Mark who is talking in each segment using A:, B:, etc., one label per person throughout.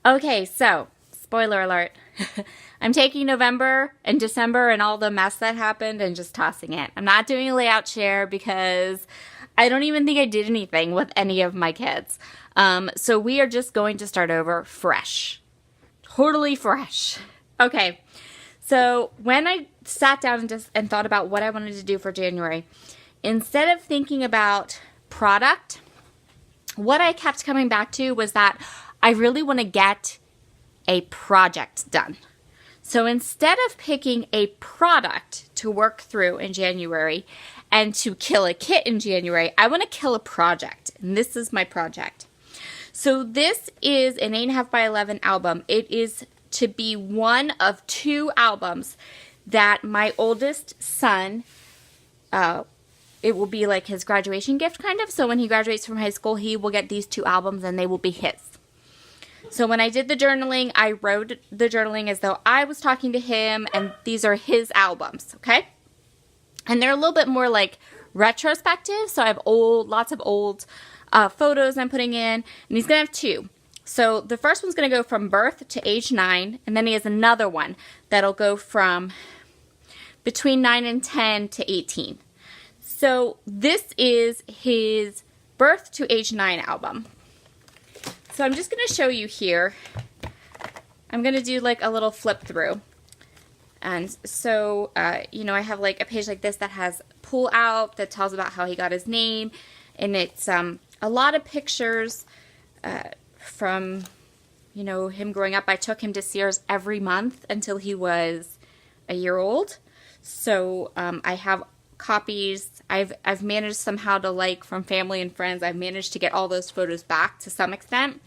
A: Okay, so, spoiler alert. I'm taking November and December and all the mess that happened and just tossing it. I'm not doing a layout share because I don't even think I did anything with any of my kids. So we are just going to start over fresh. Totally fresh. Okay, so when I sat down and thought about what I wanted to do for January, instead of thinking about product, what I kept coming back to was that I really want to get a project done. So instead of picking a product to work through in January and to kill a kit in January, I want to kill a project. And this is my project. So this is an 8.5 by 11 album. It is to be one of 2 albums that my oldest son, it will be like his graduation gift kind of. So when he graduates from high school, he will get these 2 albums and they will be his. So when I did the journaling, I wrote the journaling as though I was talking to him, and these are his albums, okay? And they're a little bit more like retrospective, so I have lots of old photos I'm putting in, and he's going to have 2. So the first one's going to go from birth to age 9, and then he has another one that'll go from between 9 and 10 to 18. So this is his birth to age 9 album. So I'm just going to show you here. I'm going to do like a little flip through. And so, I have like a page like this that has pull out that tells about how he got his name. And it's a lot of pictures from, him growing up. I took him to Sears every month until he was a year old. So I have copies. I've managed somehow to, from family and friends, I've managed to get all those photos back to some extent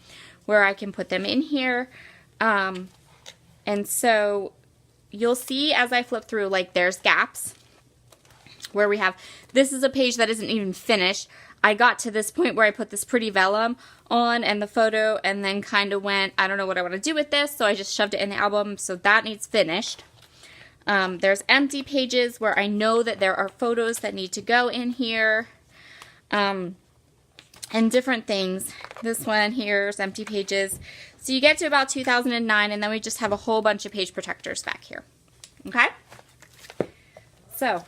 A: where I can put them in here. And so you'll see as I flip through, there's gaps where we have, this is a page that isn't even finished. I got to this point where I put this pretty vellum on and the photo and then kind of went, I don't know what I want to do with this, so I just shoved it in the album, so that needs finished. There's empty pages where I know that there are photos that need to go in here, and different things. This one here is empty pages. So you get to about 2009, and then we just have a whole bunch of page protectors back here. Okay? So,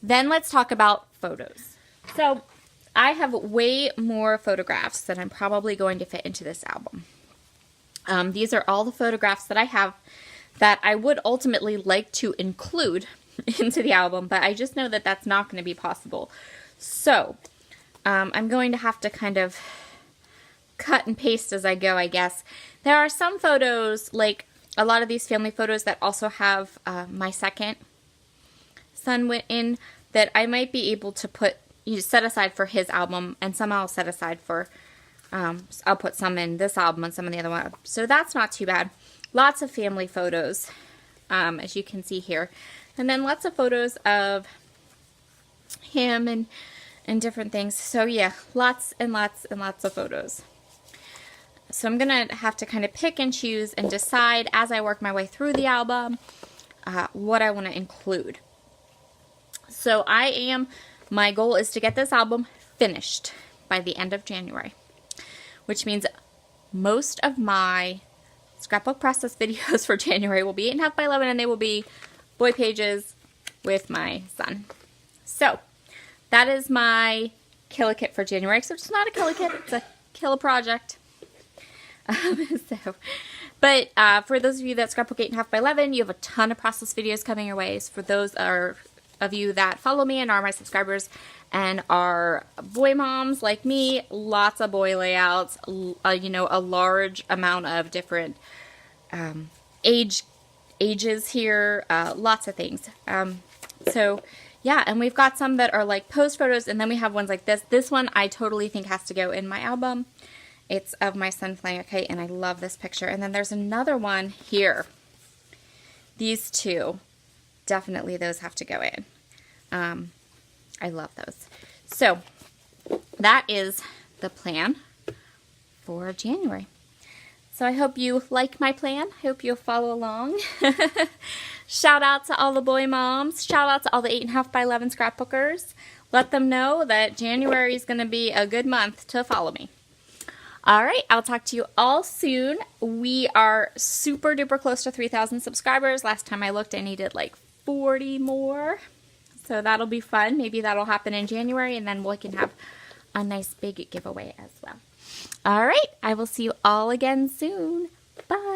A: then let's talk about photos. So, I have way more photographs than I'm probably going to fit into this album. These are all the photographs that I have that I would ultimately like to include into the album, but I just know that that's not going to be possible. So, I'm going to have to kind of cut and paste as I go, I guess. There are some photos, like a lot of these family photos that also have my second son in, that I might be able to set aside for his album, and some I'll set aside for I'll put some in this album and some in the other one. So that's not too bad. Lots of family photos, as you can see here. And then lots of photos of him and different things. So yeah, lots and lots and lots of photos. So I'm going to have to kind of pick and choose and decide as I work my way through the album what I want to include. So my goal is to get this album finished by the end of January, which means most of my scrapbook process videos for January will be 8.5 by 11, and they will be boy pages with my son. So that is my kill a kit for January. So it's not a kill a kit, it's a kill a project. But for those of you that scrapbook 8.5 by 11, you have a ton of process videos coming your way. So for those of you that follow me and are my subscribers and are boy moms like me, lots of boy layouts, a large amount of different ages here, lots of things. So yeah, and we've got some that are like post photos, and then we have ones like this. This one I totally think has to go in my album. It's of my son flying a kite, and I love this picture. And then there's another one here. These 2. Definitely those have to go in. I love those. So that is the plan for January. So I hope you like my plan. I hope you'll follow along. Shout out to all the boy moms. Shout out to all the 8.5 by 11 scrapbookers. Let them know that January is going to be a good month to follow me. All right, I'll talk to you all soon. We are super duper close to 3,000 subscribers. Last time I looked, I needed like 40 more. So that'll be fun. Maybe that'll happen in January, and then we can have a nice big giveaway as well. All right, I will see you all again soon. Bye.